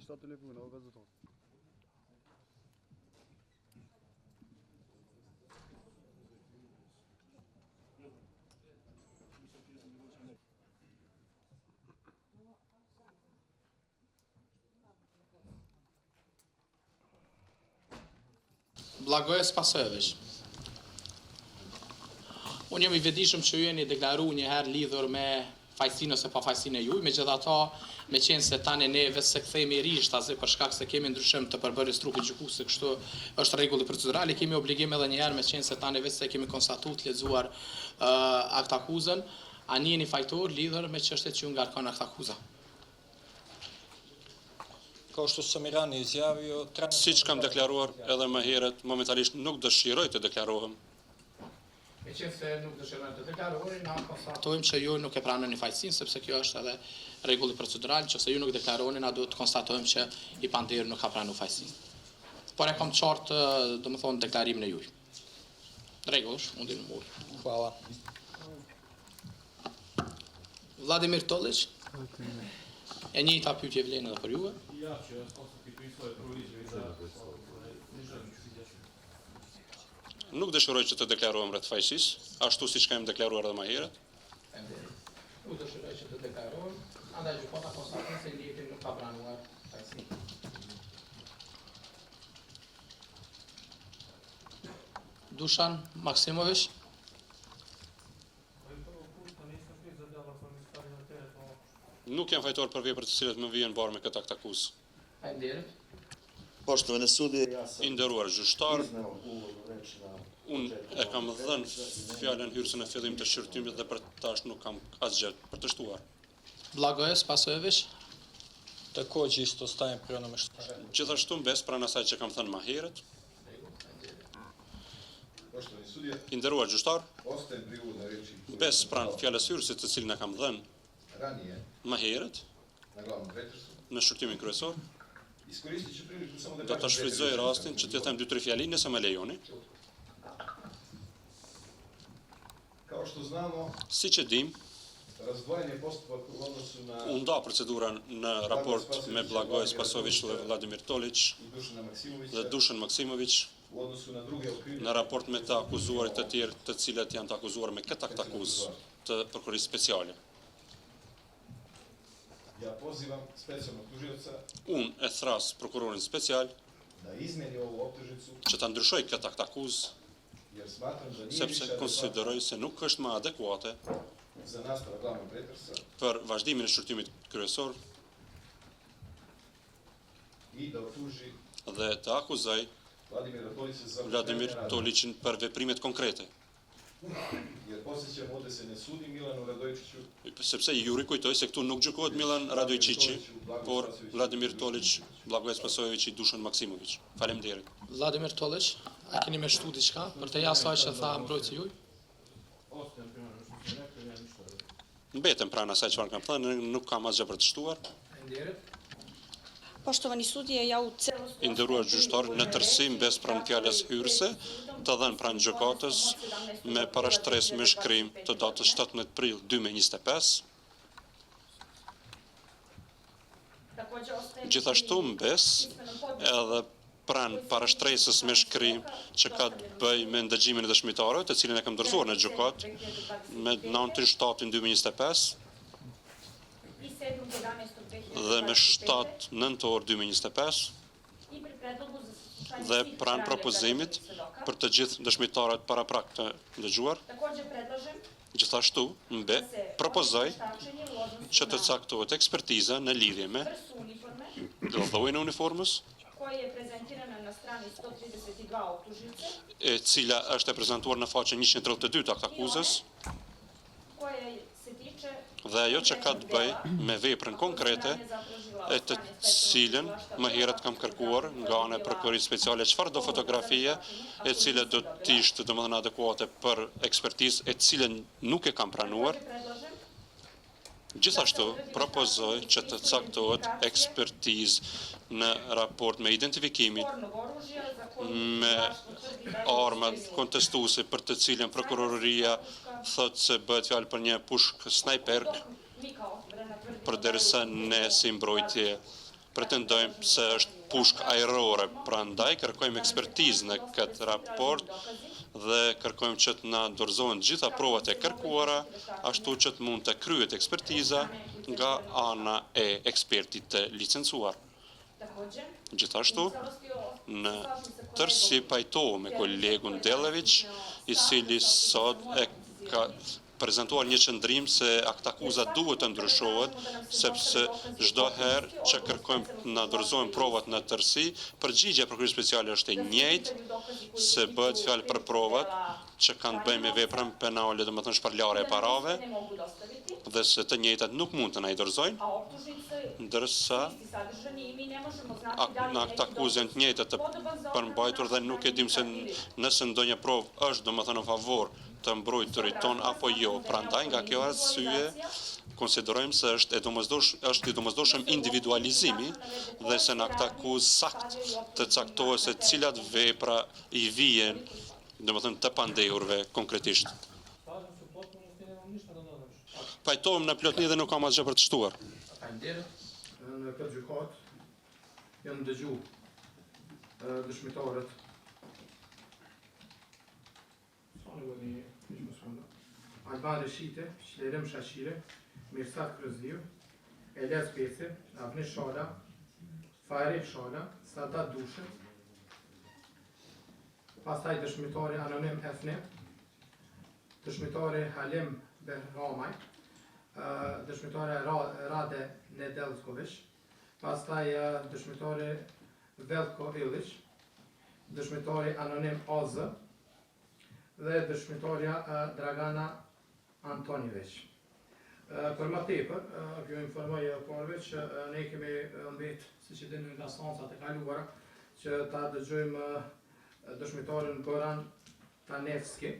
diçka telefoni, o gazetar. Blagoje Spasojević. Unë jam I vetëdijshëm që ju jeni deklaruar një herë lidhur me fajsinë ose pa fajsinë e juaj, megjithatë, me qenë se tani ne vetë se kthehemi rishtazi për shkak se kemi ndryshim të përbërjes trupit gjykuesi, kështu është rregulli procedural, kemi obligim edhe një herë me qenë se tani vetë se kemi konstatuar të lexuar akt akuzën, ani jeni fajtor lidhur me çështjet që ju ngarkon akt akuza. Kao što sam I ranije izjavio, Siç kam deklaruar edhe më herët, momentalisht nuk dëshiroj të deklarohem. Me qenë se nuk dëshirojmë të deklarojmë, na konstatojmë që ju nuk e pranoni fajsinë, sepse kjo është edhe rregulli procedural, nëse ju nuk deklaroni, na duhet të konstatojmë që I panderë nuk ka pranuar fajsinë. Por e kam qartë, domethënë, deklarimin e juaj. Rregullish, mundi në mur. hvala. Vladimir Tollić. E njëjta pyetje vlen edhe për juve. Ja që ose pitoj provizion za Nuk dëshiroj që të deklarohem rreth fajsisë, ashtu siç kam deklaruar edhe më herët. Nuk dëshiroj që të deklarohem, andaj gjykata konstaton se Ilievi nuk ka pranuar fajsinë. Dušan Maksimović. Nuk jam fajtor për veprat të cilat më vijnë barë me këtë akt akuzë. Faleminderit. Poštovane sudije, ja sam I nderuar gjyqtar, izneo uvodnu reč na unë e kam dhënë fjalën hyrëse në fillim të shqyrtimit dhe për tash nuk kam asgjë për të shtuar. Blagoje Spasojević. Takođe isto stajem pri onome što Gjithashtu mbes pranë asaj që kam thënë më herët. Poštovani sudija, I nderuar gjyqtar, ostajem pri uvodnoj reči mbes pranë fjalës hyrëse të cilën e kam dhënë ranije më herët na glavnom pretresu. në shqyrtimin kryesor. Iskoristit ću priliku samo da Do të shfrytëzoj rastin që t'ju them 2-3 fjali nëse më lejoni. Kao što znamo, Siç e dim, razdvojen je postupak u odnosu na u nda procedura në raport me Blagoje Spasojević dhe Vladimir Tollić i Dušana Maksimovića dhe Dušan Maksimović u odnosu na druge okrivljene. në raport me të akuzuarit të tjerë të cilët janë të akuzuar me këtë akt akuzë të prokurisë speciale. Ja pozivam specijalnog tužioca Unë e thras prokurorin special da izmeni ovu optužnicu që ta ndryshoj këtë akt akuzë, jer smatram da nije sepse više konsideroj se nuk është më adekuate za nastavak glavnog pretresa për vazhdimin e shqyrtimit kryesor i da optuži dhe të akuzoj Vladimira Tollića za Vladimir počinjenje Tollićin për veprimet konkrete, rada. Jer podsjećam, ovde se ne sudi Milanu Radojčiću, sepse ju rikujtoj se këtu nuk gjykohet Milan Radojčići, por Vladimir Tollić, Blagoje Spasojević I Dušan Maksimović. Faleminderit. Vladimir Tollić, a keni më shtu diçka për të jasaj që tha mbrojtësi juaj? ostajem pri onome što ste rekli, ja ništa da Mbetem pranë asaj çfarë kam thënë, nuk kam asgjë për të shtuar. Faleminderit. Poštovani sudije, ja u celosti... I nderuar gjyqtar, në tërësi mbes pranë fjalës hyrëse, të dhënë pranë gjykatës me parashtresë me shkrim të datës 17 prill 2025. Gjithashtu mbes edhe pranë parashtresës me shkrim që ka të bëjë me ndëgjimin e dëshmitarëve, të cilin e kam dorëzuar në gjykatë me 9/7/2025 dhe me 7 nëntor 2025 dhe pranë propozimit për të gjithë dëshmitarët paraprak të dëgjuar. Gjithashtu, propozoj që të caktohet ekspertiza në lidhje me llojin e uniformës, e cila është e prezantuar në faqen 132 të akt akuzës, dhe ajo që ka të bëjë me veprën konkrete e të cilën më herët kam kërkuar nga ana e prokurisë speciale çfarë do fotografie e cila do të ishte domethënë adekuate për ekspertizë e cilën nuk e kam pranuar. Gjithashtu propozoj që të caktohet ekspertizë në raport me identifikimin me armat kontestuese për të cilën prokuroria thotë se bëhet fjalë për një pushkë snajper, përderisa ne si mbrojtje pretendojmë se është pushkë ajrore, prandaj kërkojmë ekspertizë në këtë raport dhe kërkojmë që të na dorëzohen gjitha provat e kërkuara, ashtu që të mund të kryhet ekspertiza nga ana e ekspertit të licencuar. Gjithashtu, në tërsi pajtohu me kolegun Delević, i cili sot e ka prezentuar një qëndrim se aktakuza duhet të ndryshohet, sepse çdo herë që kërkojmë të na dorëzohen provat në tërsi, përgjigjja e prokurorit speciale është e njëjtë, se bëhet fjalë për provat që kanë të bëjnë me veprën penale, domethënë shpërlarje e parave, dhe se të njëjtat nuk mund të na i dorëzojnë, ndërsa në aktakuzën të njëjtat të përmbajtur dhe nuk e dim se nëse ndonjë provë është domethënë në favor të mbrojturit ton apo jo. Prandaj nga kjo arsye konsiderojmë se është i domosdoshëm individualizimi dhe se në këtë akuzë sakt të caktohet se cilat vepra i vijen, domethënë të pandehurve konkretisht. Pajtohem në plotni dhe nuk kam asgjë për të shtuar. Në këtë gjykatë janë dëgju dëshmitarët. Alban Reshite, Shlerim Shashire, Mirsat Kruzliu, Elias Pesi, Avni Shala, Fajri Shala, Sadat Dushe, pastaj dëshmitari Anonim Efne, dëshmitari Halim Behramaj, dëshmitari Rade Nedelsković, pastaj dëshmitari Veljko Ilić, dëshmitari Anonim Azë dhe dëshmitarja Dragana Antonijević. Për më tepër, ju informoj parëve që ne kemi mbet, siç e dini nga seancat e kaluara, që ta dëgjojmë dëshmitarin Goran Tanevski,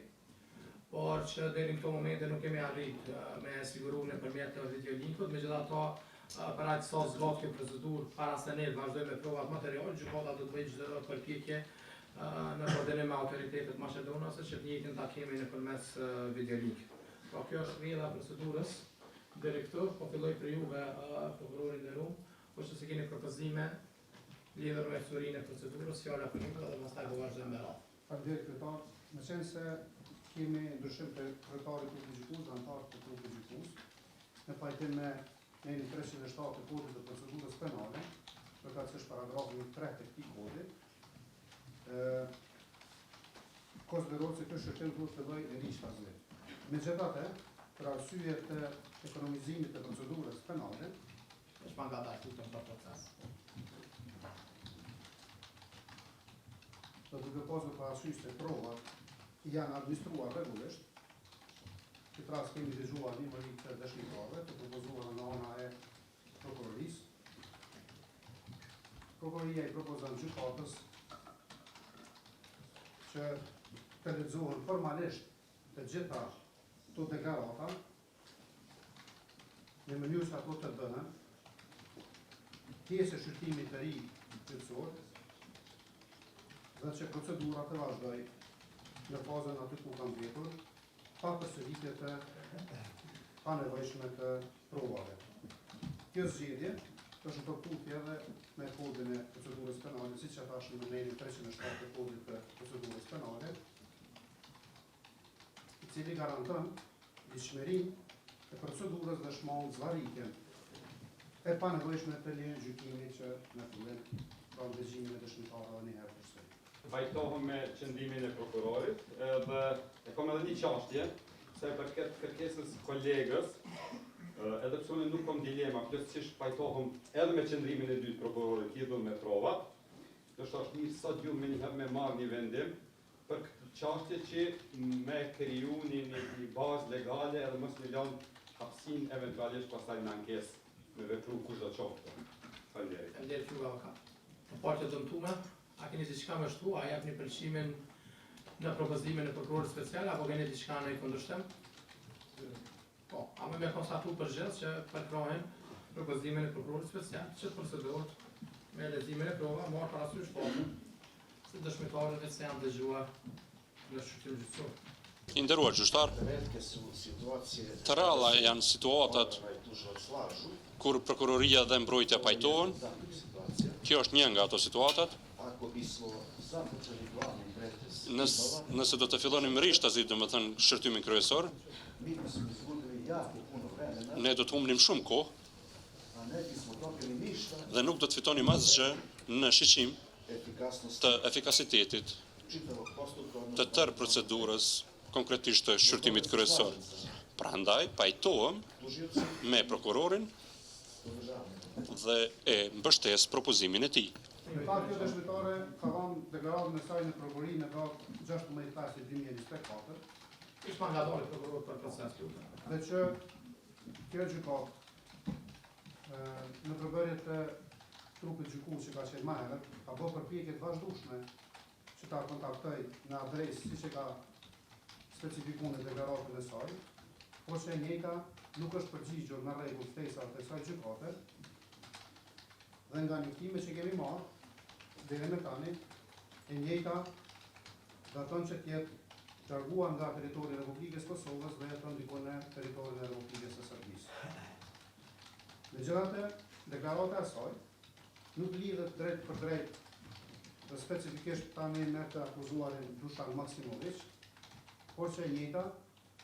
por që deri në këto momente nuk kemi arrit me siguru nëpërmjet videolinkut, megjithatë për aq sa zgjat kjo procedurë para se ne vazhdojmë me provat materiale, gjykata do të bëjë çdo përpjekje në koordinim me autoritetet maqedonase që të njëjtin ta kemi nëpërmes videolinkit. Pra kjo është rrjedha e procedurës. Deri këtu po filloj për juve prokurorin nderuar, por se keni propozime lidhur me historinë e procedurës, fjala për ju dhe pastaj do vazhdojmë me radhë. Faleminderit kryetar, me qenë se kemi ndryshim të kryetarit të gjykues, anëtarët të grupit gjykues, në pajtim me lejen 307 të kodit të procedurës penale, përkatësisht paragrafi 3 të këtij kodi, konsiderohet se ky shërtim duhet të vëjë e rishtazim. Megjithatë, për arsye të ekonomizimit të procedurës penale, është pa ngadalë në proces. do duke pasur parasysh se provat janë administruar rregullisht, që pra kemi dëgjuar një mëri të dëshmitarëve të propozuar nga ana e prokurorisë. Prokuroria i propozon gjykatës që të lexohen formalisht të gjitha këto deklarata në mënyrë se ato të bëhen pjesë e shqyrtimit të ri gjyqësor dhe që procedura të vazhdoj në fazën aty ku kanë vjetur, pa përsëritje të panevojshme të provave. Kjo zgjedhje është përputhje edhe me kodin e procedurës penale, siç e thashë në lejen 307 të kodit të procedurës penale, i cili garanton lidhshmërinë e procedurës dhe shmang zvarritjen e panevojshme të lejen gjykimi që në fillim ka dëgjimin e dëshmitarëve një herë përsëri. Vajtohem me qëndimin e prokurorit dhe e kam edhe një çështje se për këtë kërkesës kolegës, edhe pse unë nuk kam dilema, plotësisht pajtohem edhe me qëndrimin e dytë prokurorit lidhur me provat, do të thotë mirë sot ju më njëherë me marrë një vendim për këtë çështje që me kriju një bazë legale edhe mos më lënë hapësinë eventualisht pastaj në ankesë me vepru kushdo qoftë. Faleminderit. Faleminderit juve avokat. Në partë të dëmtuara, a keni diçka më shtu, a japni pëlqimin në propozimin e prokurorit special apo keni diçka në kundërshtim? Po, a më konstatu përgjithë që përkrahen propozimin e prokurorit special që procedurët me leximin e prova marrë parasysh faktën se dëshmitarët se janë dëgjuar në shqyrtim gjyqësor. I nderuar gjyqtar, Retke su situacije të ralla janë situatat i tužilac slažu kur prokuroria dhe mbrojtja pajtohen. takvih situacija. Kjo është një nga ato situatat. Ako bismo započeli glavni pretres Nëse do të fillonim rishtazit, domethënë shërtymin kryesor, mi bismo izgubili jako puno vremena, ne do të humbnim shumë kohë a ne bismo dobili ništa dhe nuk do të fitonim asgjë në shiqim efikasnosti të efikasitetit čitavog postupka, të tërë procedurës, konkretisht të shërtimit kryesor. Prandaj pajtohem tužioci me prokurorin podržavamo. dhe e mbështes propozimin e tij. Në fakt, kjo dëshmitare ka dhënë deklaratën e saj në prokurori në datë 16/5/2024, Ish ma nga dole prokuror për proces lutem. dhe që kjo gjykatë në përbërjet të trupit gjykues që ka qenë më herët, ka bërë përpjekje të vazhdueshme që ta kontaktoj në adresë siç e ka specifikuar në deklaratën e saj, por që e njëjta nuk është përgjigjur në rregull ftesat e saj gjykate, dhe nga njëftime që kemi marrë deri më tani, e njëjta daton që tjetë larguar nga territori i Republikës Kosovës dhe jeton diku në territorin e Republikës së Serbisë. Megjithatë, deklarata e saj nuk lidhet drejt për drejt dhe specifikisht tani me të akuzuarin Dušan Maksimović, por që e njëjta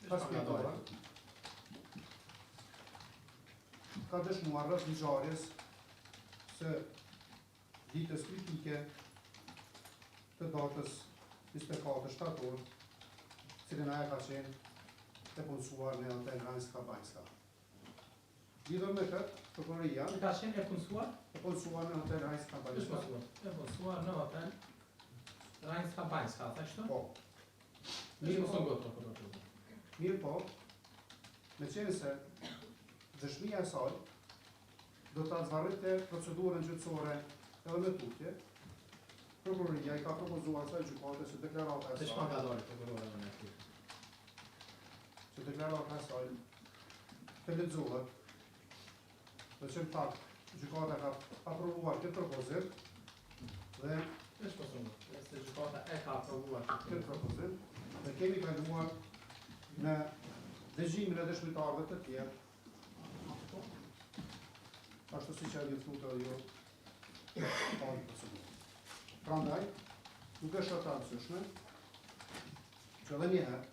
pas pjekore ka dëshmuar rreth ngjarjes së ditës kritike të datës 24 shtator, cilën ajo ka qenë e punësuar në hotel Ranjska Banjska. Lidhur me këtë, prokuroria Që ka qenë e punësuar? e punësuar në hotel Ranjska Banjska. E punësuar në hotel Ranjska Banjska, thashtu? Po. Mirë mos u ngot prokuror. Mirë po, me qenë se dëshmia e saj do të zvarrite procedurën gjyqësore edhe me tutje, prokuroria i ka propozuar asaj gjykate se deklarata e Ish ma saj, nga dole prokuror edhe në ty. që deklarata e saj të lexohet, dhe që në fakt gjykata ka aprovuar këtë propozim dhe Ish mos u ngot. Se gjykata e ka aprovuar këtë propozim dhe kemi kaluar në dëgjimin e dëshmitarëve të tjerë, ashtu si që e njëftuar edhe jo pari procedurë. Prandaj, nuk është atë arsyeshme që edhe një herë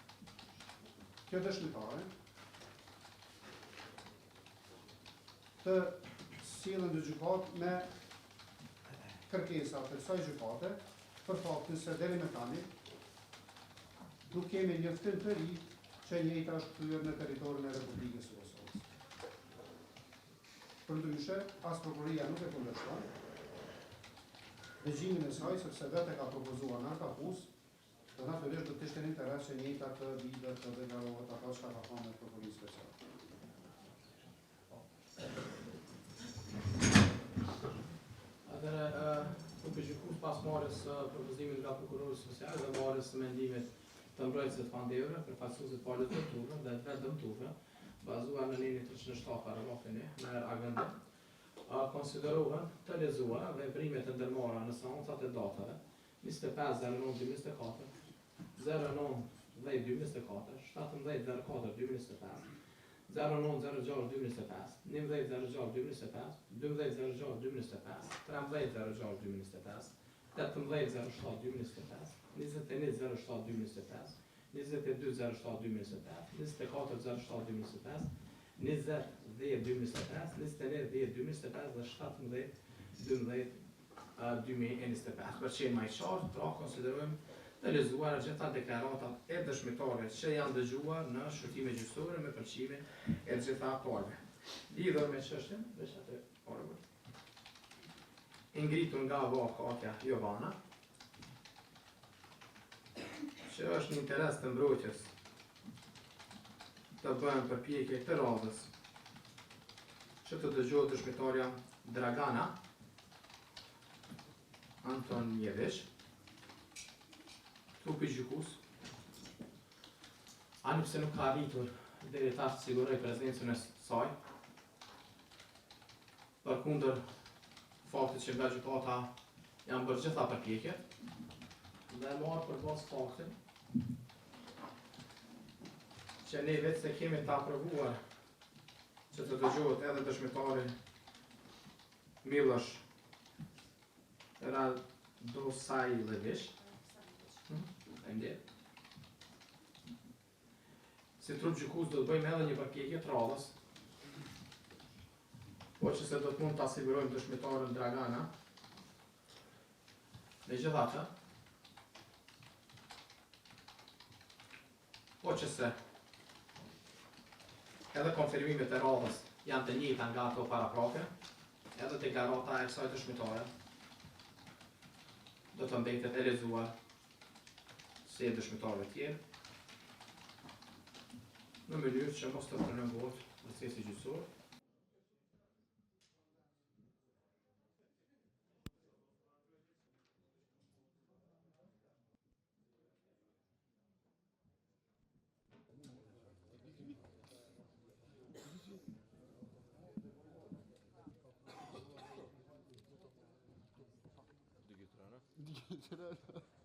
kjo dëshmitare të sillen në gjykatë me kërkesa të kësaj gjykate për faktin se deri më tani nuk kemi njoftim të ri që e njëjta është kthyer në territorin e Republikës së Kosovës. Përndryshe, as prokuroria nuk e kundërshton dëgjimin e saj sepse vetë e ka propozuar në akapus, dhe natyrisht do të ishte në interes që e njëjta të vijë të deklarohet ato çka ka thënë në prokuroria speciale. Atëre, trupi gjykues pas marrjes së propozimit nga prokurori social dhe marrjes së mendimit të mbrojtësit të pandevëve, përfaqësuesit të palët të turve dhe të vetë dëmtuve, bazuar në ligjin 307 paragrafin e në agendim, konsiderohen të lexuara veprimet e ndërmarra në seancat e datave 25/09/2024, 09/10/2024, 17/04/2025, 09/06/2025, 11/06/2025, 12/06/2025, 13/06/2025, 18/07/2025, 21/07/2025, 22/07/2025, 24/07/2025, 20/10/2025, 21/10/2025 dhe 17/12/2025. Për qenë më i qartë, pra konsiderojmë të lexuara gjitha deklaratat e dëshmitarëve që janë dëgjuar në shërtime gjyqësore me përqimin e gjitha palëve. Lidhur me çështjen, veç atë orë. Ngritur nga avokatja Jovana, që është në interes të mbrojtjes të bëhen përpjekje të radhës që të dëgjohet dëshmitarja Dragana Antonjević, trupi gjykues, ani pse nuk ka arritur deri tash të siguroj prezencën e saj, përkundër faktit që nga gjykata janë bërë gjitha përpjekjet, dhe marrë për bazë faktin që ne vetë se kemi të aprovuar që të dëgjohet edhe dëshmitari Miloš Radosajlević. Si trup gjykus do të bëjmë edhe një përpjekje të radhës, po që se do të mund të asigurojmë dëshmitarin Dragana. Megjithatë, po që se edhe konfirmimet e radhës janë të njëjta nga ato paraprafe, edhe deklarata e kësaj dëshmitare do të mbetet e lezuar si e dëshmitarëve tjerë, në mënyrë që mos të prolongohet procesi gjyqësor. Digitrana.